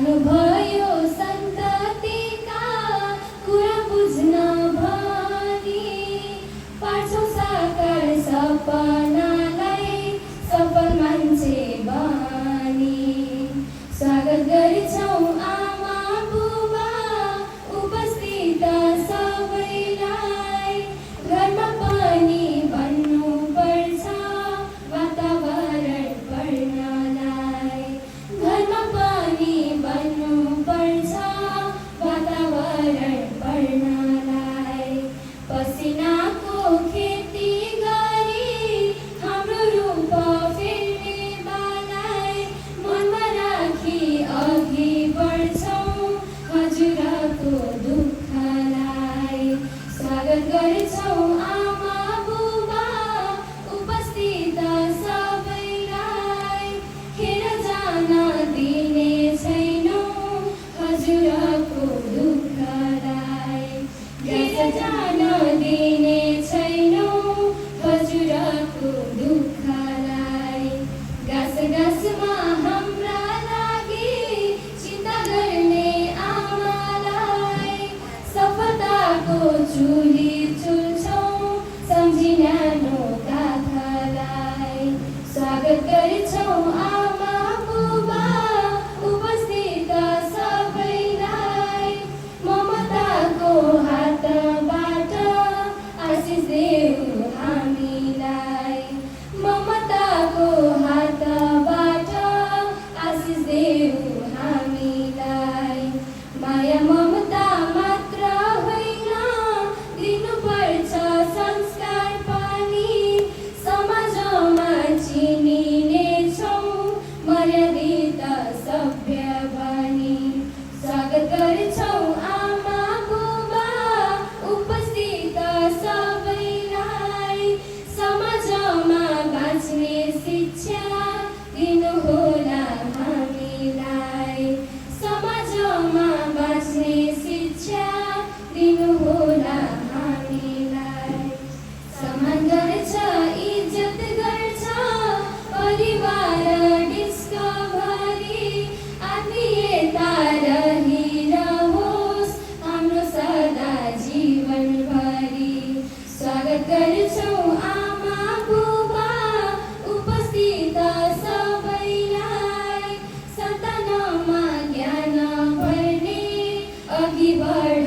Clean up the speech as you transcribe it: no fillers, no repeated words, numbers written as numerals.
जानुभयो सन्ततिका कुरा बुझ्न भनी, पार्छौँ साकार सपनालाई सफल मान्छे बनी। स्वागत गर्छौँ आमा बुबा उपस्थित सबैलाई, घरमा पनि भन्नुपर्छ वातावरण पढ्नलाई, घरमा पनि भन्नुपर्छ वातावरण पढ्नलाई। पसिनाको खेती गरी हाम्रो रूप फेर्ने बालाई, मनमा राखी अघि बढ्छौँ हजुरको दुःखलाई। स्वागत गर्छौँ आमा बुबा उपस्थित सबैलाई, खेर जान दिने छैनौँ हजुरको दुःखलाई, खेर जान दिने छैनौँ हजुरको दुःखलाई। गाँस गाँसमा हाम्रा लागि चिन्ता गर्ने आमालाई, सफलताको चुली चुल्छौँ सम्झी न्यानो गाथालाई। स्वागत गर्छौँ आमा बुबा उपस्थित सबैलाई, ममताको हातबाट आशिष देऊ हामीलाई, ममताको हातबाट आशिष देऊ हामीलाई। माया ममता मात्र होइन दिनुपर्छ संस्कार पनि, समाजमा चिनिनेछौँ मर्यादित सभ्य बनी। स्वागत गर्छौँ आमा बुबा उपस्थित सबैलाई, समाजमा बाँच्ने शिक्षा दिनुहोला हामीलाई, समाजमा बाँच्ने शिक्षा दिनुहोला हामीलाई। सम्मान गर्छ इज्जत गर्छ परिवार डिस्कभरी, आत्मीयता रहिरहोस् हाम्रो सदा जीवनभरि। स्वागत गर्छौँ आमा बुबा उपस्थित सबैलाई, सन्तानमा ज्ञान भर्ने अघि बढ